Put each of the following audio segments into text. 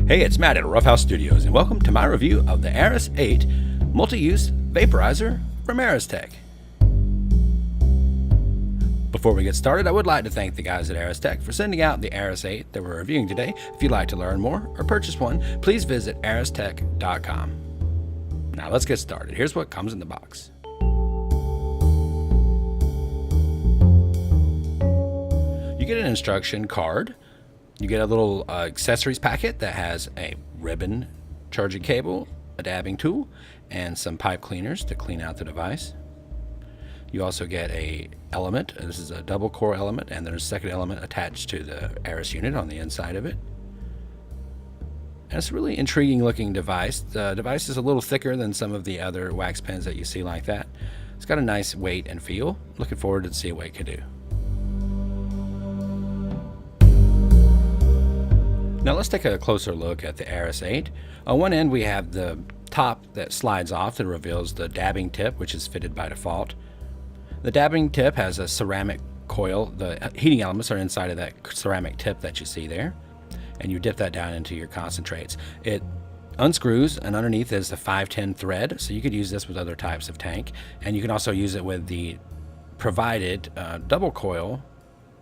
Hey, it's Matt at Roughhouse Studios, and welcome to my review of the Airis 8 multi-use vaporizer from Airistech. Before we get started, I would like to thank the guys at Airistech for sending out the Airis 8 that we're reviewing today. If you'd like to learn more or purchase one, please visit airistech.com. Now let's get started. Here's what comes in the box. You get an instruction card. You get a little accessories packet that has a ribbon charging cable, a dabbing tool, and some pipe cleaners to clean out the device. You also get a element. This is a double core element, and there's a second element attached to the Airis unit on the inside of it. And it's a really intriguing looking device. The device is a little thicker than some of the other wax pens that you see like that. It's got a nice weight and feel. Looking forward to see what it can do. Now let's take a closer look at the Airis 8. On one end we have the top that slides off that reveals the dabbing tip, which is fitted by default. The dabbing tip has a ceramic coil. The heating elements are inside of that ceramic tip that you see there, and you dip that down into your concentrates. It unscrews, and underneath is the 510 thread, so you could use this with other types of tank, and you can also use it with the provided double coil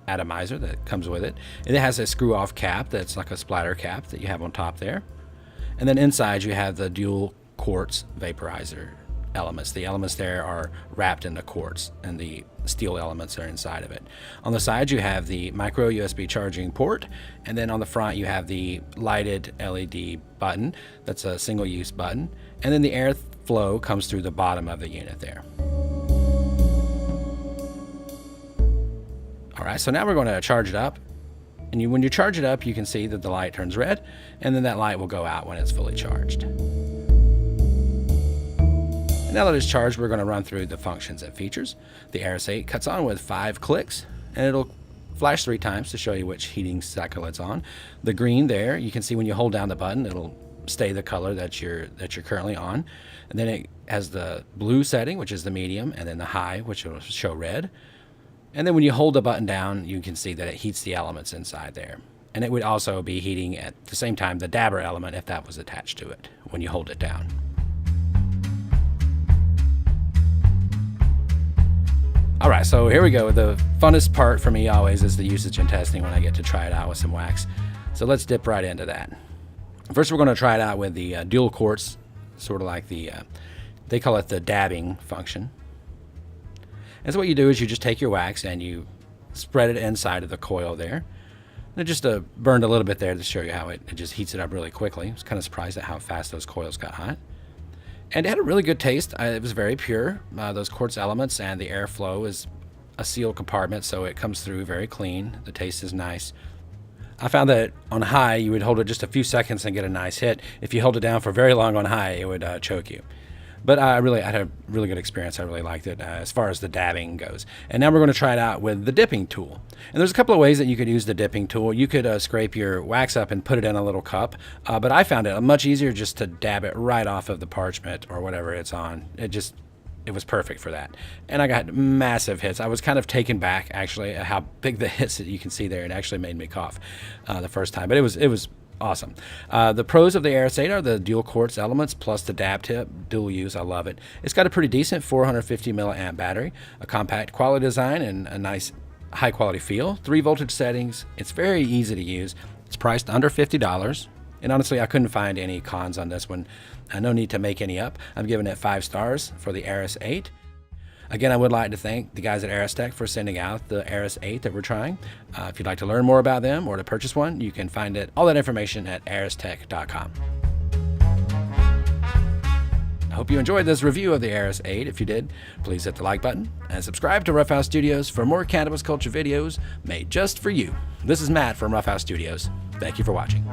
atomizer that comes with it. It has a screw off cap that's like a splatter cap that you have on top there, and then inside you have the dual quartz vaporizer elements. The elements there are wrapped in the quartz, and the steel elements are inside of it. On the side you have the micro USB charging port, and then on the front you have the lighted LED button. That's a single use button, and then the air flow comes through the bottom of the unit there. Alright, so now we're going to charge it up, and when you charge it up you can see that the light turns red, and then that light will go out when it's fully charged. And now that it's charged, we're going to run through the functions and features. The Airis 8 cuts on with 5 clicks, and it'll flash 3 times to show you which heating cycle it's on. The green there, you can see when you hold down the button it'll stay the color that you're currently on, and then it has the blue setting, which is the medium, and then the high, which will show red. And then when you hold the button down, you can see that it heats the elements inside there. And it would also be heating at the same time the dabber element if that was attached to it when you hold it down. Alright, so here we go. The funnest part for me always is the usage and testing when I get to try it out with some wax. So let's dip right into that. First we're going to try it out with the dual quartz, sort of like the, they call it the dabbing function. And so what you do is you just take your wax and you spread it inside of the coil there. And it just burned a little bit there to show you how it just heats it up really quickly. I was kind of surprised at how fast those coils got hot. And it had a really good taste. It was very pure. Those quartz elements and the airflow is a sealed compartment, so it comes through very clean. The taste is nice. I found that on high you would hold it just a few seconds and get a nice hit. If you held it down for very long on high, it would choke you. But I had a really good experience. I really liked it as far as the dabbing goes. And now we're going to try it out with the dipping tool. And there's a couple of ways that you could use the dipping tool. You could scrape your wax up and put it in a little cup. But I found it much easier just to dab it right off of the parchment or whatever it's on. It was perfect for that. And I got massive hits. I was kind of taken back, actually, at how big the hits that you can see there. It actually made me cough the first time. But it was awesome. The pros of the Airis 8 are the dual quartz elements plus the dab tip. Dual use, I love it. It's got a pretty decent 450 milliamp battery, a compact quality design, and a nice high quality feel. 3 voltage settings. It's very easy to use. It's priced under $50. And honestly, I couldn't find any cons on this one. No need to make any up. I'm giving it 5 stars for the Airis 8. Again, I would like to thank the guys at Airistech for sending out the Airis 8 that we're trying. If you'd like to learn more about them or to purchase one, you can find all that information at airistech.com. I hope you enjoyed this review of the Airis 8. If you did, please hit the like button and subscribe to Roughhouse Studios for more cannabis culture videos made just for you. This is Matt from Roughhouse Studios. Thank you for watching.